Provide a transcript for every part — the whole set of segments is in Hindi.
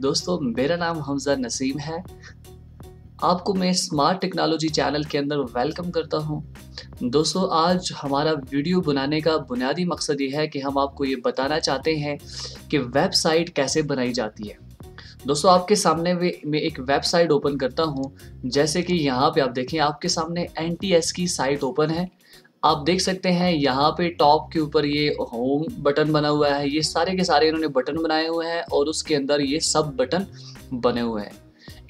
दोस्तों मेरा नाम हमजा नसीम है। आपको मैं स्मार्ट टेक्नोलॉजी चैनल के अंदर वेलकम करता हूं। दोस्तों आज हमारा वीडियो बनाने का बुनियादी मकसद ये है कि हम आपको ये बताना चाहते हैं कि वेबसाइट कैसे बनाई जाती है। दोस्तों आपके सामने मैं एक वेबसाइट ओपन करता हूं। जैसे कि यहाँ पे आप देखें, आपके सामने NTS की साइट ओपन है। आप देख सकते हैं यहाँ पे टॉप के ऊपर ये होम बटन बना हुआ है। ये सारे के सारे इन्होंने बटन बनाए हुए हैं और उसके अंदर ये सब बटन बने हुए हैं।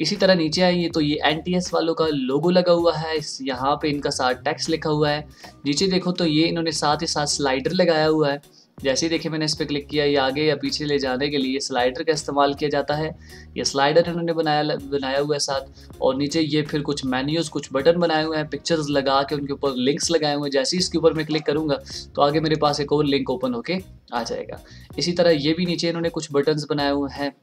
इसी तरह नीचे आइए तो ये NTS वालों का लोगो लगा हुआ है। इस यहाँ पे इनका साथ टेक्स्ट लिखा हुआ है। नीचे देखो तो ये इन्होंने साथ ही साथ स्लाइडर लगाया हुआ है। जैसे ही देखिए मैंने इस पर क्लिक किया, ये आगे या पीछे ले जाने के लिए स्लाइडर का इस्तेमाल किया जाता है। ये स्लाइडर इन्होंने बनाया हुआ है साथ। और नीचे ये फिर कुछ मेन्यूज़, कुछ बटन बनाए हुए हैं, पिक्चर्स लगा के उनके ऊपर लिंक्स लगाए हुए हैं। जैसे ही इसके ऊपर मैं क्लिक करूँगा तो आगे मेरे पास एक और लिंक ओपन होके आ जाएगा। इसी तरह ये भी नीचे इन्होंने कुछ बटन्स बनाए हुए हैं।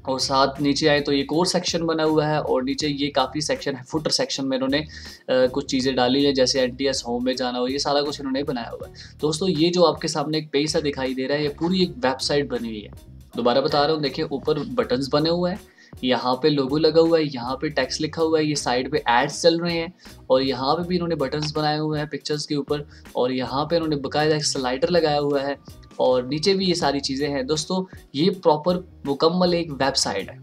और साथ नीचे आए तो ये कोर सेक्शन बना हुआ है और नीचे ये काफ़ी सेक्शन है। फुटर सेक्शन में इन्होंने कुछ चीज़ें डाली है, जैसे NTS होम में जाना हो, ये सारा कुछ इन्होंने बनाया हुआ है। दोस्तों ये जो आपके सामने एक पेज सा दिखाई दे रहा है, ये पूरी एक वेबसाइट बनी हुई है। दोबारा बता रहा हूँ, देखिए ऊपर बटन्स बने हुए हैं, यहाँ पे लोगो लगा हुआ है, यहाँ पे टेक्स्ट लिखा हुआ है, ये साइड पे एड्स चल रहे हैं और यहाँ पे भी इन्होंने बटन्स बनाए हुए हैं पिक्चर्स के ऊपर। और यहाँ पे इन्होंने बकायदा एक स्लाइडर लगाया हुआ है और नीचे भी ये सारी चीज़ें हैं। दोस्तों ये प्रॉपर मुकम्मल एक वेबसाइट है।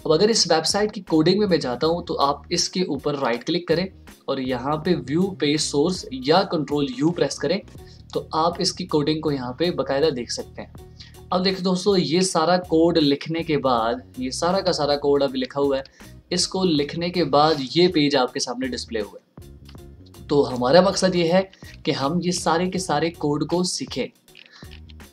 अब अगर इस वेबसाइट की कोडिंग में मैं जाता हूँ तो आप इसके ऊपर राइट क्लिक करें और यहाँ पे व्यू पेज सोर्स या Ctrl+U प्रेस करें तो आप इसकी कोडिंग को यहाँ पे बकायदा देख सकते हैं। अब देखिए दोस्तों, ये सारा कोड लिखने के बाद, ये सारा का सारा कोड अभी लिखा हुआ है, इसको लिखने के बाद ये पेज आपके सामने डिस्प्ले हुआ है। तो हमारा मकसद ये है कि हम ये सारे के सारे कोड को सीखें।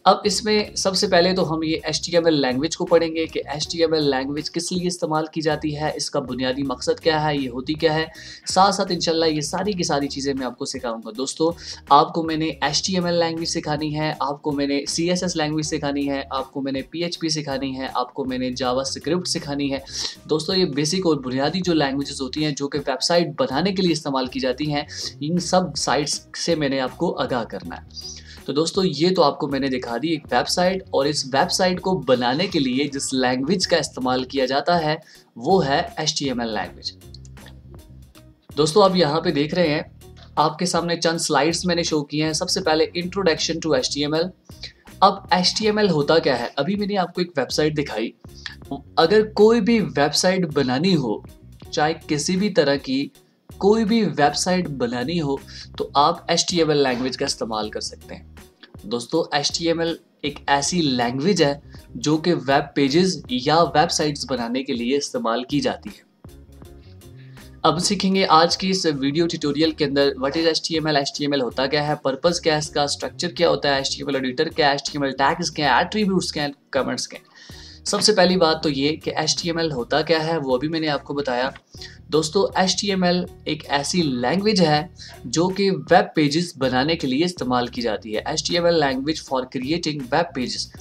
अब इसमें सबसे पहले तो हम ये HTML लैंग्वेज को पढ़ेंगे कि HTML लैंग्वेज किस लिए इस्तेमाल की जाती है, इसका बुनियादी मकसद क्या है, ये होती क्या है। साथ साथ इंशाल्लाह ये सारी की सारी चीज़ें मैं आपको सिखाऊंगा। दोस्तों आपको मैंने HTML लैंग्वेज सिखानी है, आपको मैंने CSS लैंग्वेज सिखानी है, आपको मैंने PHP सिखानी है, आपको मैंने जावास्क्रिप्ट सिखानी है। दोस्तों ये बेसिक और बुनियादी जो लैंग्वेजेस होती हैं जो कि वेबसाइट बनाने के लिए इस्तेमाल की जाती हैं, इन सब साइट्स से मैंने आपको आगाह करना है। तो दोस्तों ये तो आपको मैंने दिखा दी एक वेबसाइट, और इस वेबसाइट को बनाने के लिए जिस लैंग्वेज का इस्तेमाल किया जाता है वो है HTML लैंग्वेज। दोस्तों आप यहाँ पे देख रहे हैं, आपके सामने चंद स्लाइड्स मैंने शो किए हैं। सबसे पहले इंट्रोडक्शन टू HTML। अब HTML होता क्या है, अभी मैंने आपको एक वेबसाइट दिखाई। अगर कोई भी वेबसाइट बनानी हो, चाहे किसी भी तरह की कोई भी वेबसाइट बनानी हो, तो आप HTML लैंग्वेज का इस्तेमाल कर सकते हैं। दोस्तों HTML एक ऐसी लैंग्वेज है जो कि वेब पेजेस या वेबसाइट्स बनाने के लिए इस्तेमाल की जाती है। अब सीखेंगे आज की इस वीडियो ट्यूटोरियल के अंदर व्हाट इज HTML होता क्या है, पर्पस क्या है इसका, स्ट्रक्चर क्या होता है, HTML एडिटर क्या है, HTML टैग्स क्या है, एट्रीब्यूट्स क्या है, कमेंट्स क्या है। सबसे पहली बात तो ये कि HTML होता क्या है वो अभी मैंने आपको बताया। दोस्तों HTML एक ऐसी लैंग्वेज है जो कि वेब पेजेस बनाने के लिए इस्तेमाल की जाती है। HTML language for creating web pages.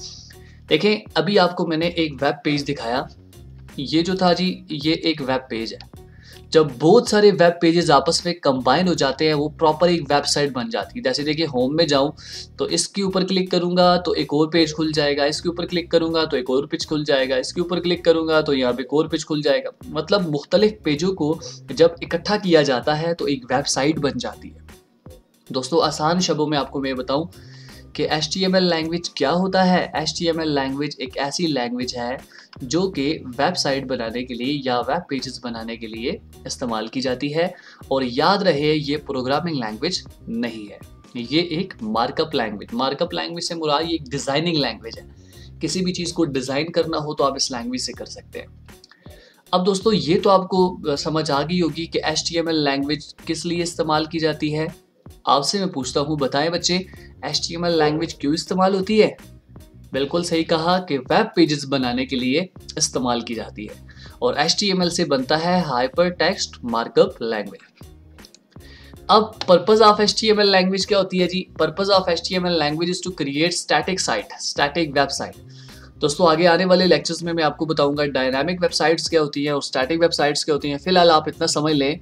देखें अभी आपको मैंने एक वेब पेज दिखाया, ये जो था जी ये एक वेब पेज है। जब बहुत सारे वेब पेजेस आपस में कंबाइन हो जाते हैं वो प्रॉपर एक वेबसाइट बन जाती है। जैसे देखिए होम में जाऊं तो इसके ऊपर क्लिक करूंगा तो एक और पेज खुल जाएगा, इसके ऊपर क्लिक करूंगा तो एक और पेज खुल जाएगा, इसके ऊपर क्लिक करूंगा तो यहाँ पे एक और पेज खुल जाएगा। मतलब मुख्तलिफ पेजों को जब इकट्ठा किया जाता है तो एक वेबसाइट बन जाती है। दोस्तों आसान शब्दों में आपको मैं बताऊं कि HTML लैंग्वेज क्या होता है। HTML लैंग्वेज एक ऐसी लैंग्वेज है जो कि वेबसाइट बनाने के लिए या वेब पेजेस बनाने के लिए इस्तेमाल की जाती है। और याद रहे ये प्रोग्रामिंग लैंग्वेज नहीं है, ये एक मार्कअप लैंग्वेज से मुराद ये एक डिज़ाइनिंग लैंग्वेज है। किसी भी चीज़ को डिज़ाइन करना हो तो आप इस लैंग्वेज से कर सकते हैं। अब दोस्तों ये तो आपको समझ आ गई होगी कि HTML लैंग्वेज किस लिए इस्तेमाल की जाती है। आपसे मैं पूछता हूँ, बताएं बच्चे HTML लैंग्वेज क्यों इस्तेमाल होती है। बिल्कुल सही कहा कि वेब पेजेस बनाने के लिए इस्तेमाल की जाती है और HTML से बनता है हाइपर टेक्स्ट मार्कअप लैंग्वेज। अब पर्पस ऑफ HTML लैंग्वेज क्या होती है जी। Purpose of HTML language is to create static website. दोस्तों आगे आने वाले लेक्चर्स में मैं आपको बताऊंगा डायनामिक वेबसाइट्स क्या होती हैं और स्टैटिक वेबसाइट्स क्या होती हैं। फिलहाल आप इतना समझ लें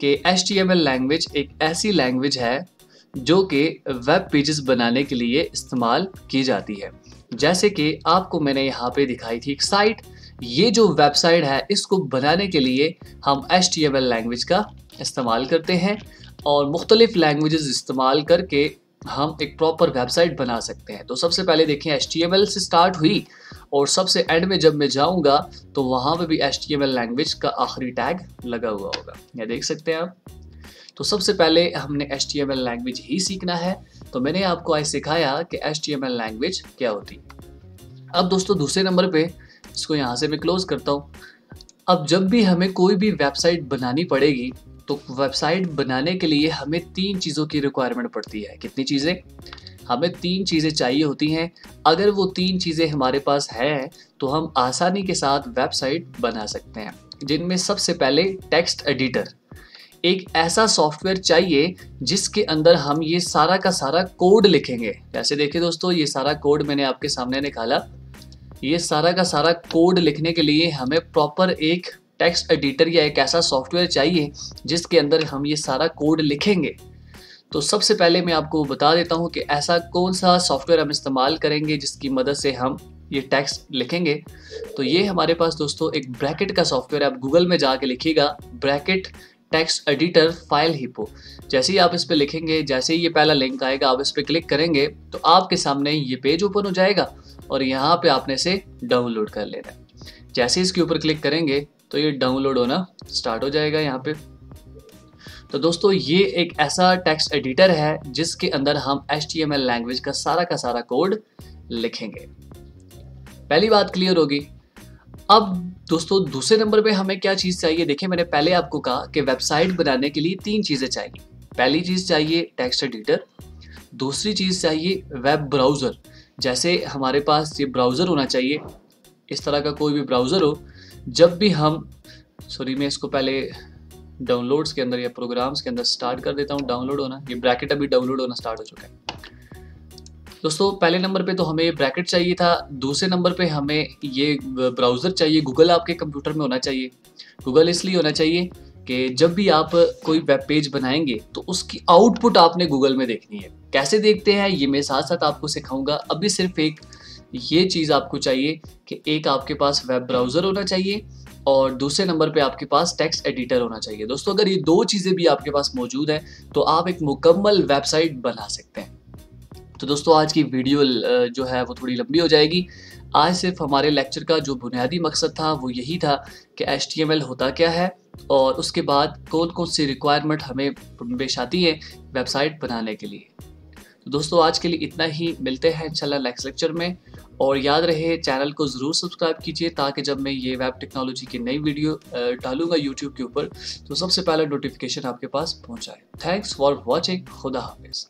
कि HTML लैंग्वेज एक ऐसी लैंग्वेज है जो कि वेब पेजेस बनाने के लिए इस्तेमाल की जाती है। जैसे कि आपको मैंने यहाँ पे दिखाई थी एक साइट, ये जो वेबसाइट है इसको बनाने के लिए हम HTML लैंग्वेज का इस्तेमाल करते हैं और मुख्तलिफ लैंग्वेजेस इस्तेमाल करके हम एक प्रॉपर वेबसाइट बना सकते हैं। तो सबसे पहले देखें HTML से स्टार्ट हुई और सबसे एंड में जब मैं जाऊंगा तो वहाँ पे भी HTML लैंग्वेज का आखिरी टैग लगा हुआ होगा, ये देख सकते हैं आप। तो सबसे पहले हमने HTML लैंग्वेज ही सीखना है, तो मैंने आपको आज सिखाया कि HTML लैंग्वेज क्या होती है। अब दोस्तों दूसरे नंबर पे इसको यहाँ से मैं क्लोज करता हूँ। अब जब भी हमें कोई भी वेबसाइट बनानी पड़ेगी तो वेबसाइट बनाने के लिए हमें 3 चीज़ों की रिक्वायरमेंट पड़ती है। कितनी चीज़ें? हमें 3 चीज़ें चाहिए होती हैं। अगर वो 3 चीज़ें हमारे पास हैं तो हम आसानी के साथ वेबसाइट बना सकते हैं, जिनमें सबसे पहले टेक्स्ट एडिटर। एक ऐसा सॉफ्टवेयर चाहिए जिसके अंदर हम ये सारा का सारा कोड लिखेंगे। जैसे देखिए दोस्तों, ये सारा कोड मैंने आपके सामने निकाला। ये सारा का सारा कोड लिखने के लिए हमें प्रॉपर एक टेक्स्ट एडिटर या एक ऐसा सॉफ्टवेयर चाहिए जिसके अंदर हम ये सारा कोड लिखेंगे। तो सबसे पहले मैं आपको बता देता हूँ कि ऐसा कौन सा सॉफ्टवेयर हम इस्तेमाल करेंगे जिसकी मदद से हम ये टेक्स्ट लिखेंगे। तो ये हमारे पास दोस्तों एक ब्रैकेट का सॉफ्टवेयर है। आप गूगल में जाके लिखिएगा bracket text editor file hippo. जैसे ही आप इस पर लिखेंगे, जैसे ही ये पहला लिंक आएगा आप इस पर क्लिक करेंगे तो आपके सामने ये पेज ओपन हो जाएगा और यहाँ पे आपने इसे डाउनलोड कर लेना है। जैसे इसके ऊपर क्लिक करेंगे तो ये डाउनलोड होना स्टार्ट हो जाएगा यहाँ पे। तो दोस्तों ये एक ऐसा टेक्स्ट एडिटर है जिसके अंदर हम HTML लैंग्वेज का सारा कोड लिखेंगे। पहली बात क्लियर होगी। अब दोस्तों दूसरे नंबर पे हमें क्या चीज़ चाहिए? देखिए मैंने पहले आपको कहा कि वेबसाइट बनाने के लिए 3 चीज़ें चाहिए। पहली चीज़ चाहिए टेक्स्ट एडिटर, दूसरी चीज़ चाहिए वेब ब्राउज़र। जैसे हमारे पास ये ब्राउज़र होना चाहिए, इस तरह का कोई भी ब्राउज़र हो। जब भी हम मैं इसको पहले डाउनलोड्स के अंदर या प्रोग्राम्स के अंदर स्टार्ट कर देता हूँ डाउनलोड होना। ये ब्रैकेट अभी डाउनलोड होना स्टार्ट हो चुका है दोस्तों। पहले नंबर पे तो हमें ये ब्रैकेट चाहिए था, दूसरे नंबर पे हमें ये ब्राउज़र चाहिए। गूगल आपके कंप्यूटर में होना चाहिए। गूगल इसलिए होना चाहिए कि जब भी आप कोई वेब पेज बनाएंगे तो उसकी आउटपुट आपने गूगल में देखनी है। कैसे देखते हैं ये मैं साथ साथ आपको सिखाऊंगा। अभी सिर्फ एक ये चीज़ आपको चाहिए कि एक आपके पास वेब ब्राउज़र होना चाहिए और दूसरे नंबर पे आपके पास टेक्स्ट एडिटर होना चाहिए। दोस्तों अगर ये 2 चीज़ें भी आपके पास मौजूद हैं तो आप एक मुकम्मल वेबसाइट बना सकते हैं। तो दोस्तों आज की वीडियो जो है वो थोड़ी लंबी हो जाएगी। आज सिर्फ हमारे लेक्चर का जो बुनियादी मकसद था वो यही था कि HTML होता क्या है और उसके बाद कौन कौन सी रिक्वायरमेंट हमें पेश आती है वेबसाइट बनाने के लिए। तो दोस्तों आज के लिए इतना ही। मिलते हैं इंशाल्लाह नेक्स्ट लेक्चर में। और याद रहे चैनल को ज़रूर सब्सक्राइब कीजिए ताकि जब मैं ये वेब टेक्नोलॉजी की नई वीडियो डालूंगा यूट्यूब के ऊपर तो सबसे पहले नोटिफिकेशन आपके पास पहुंच जाए। Thanks for watching. खुदा हाफिज़।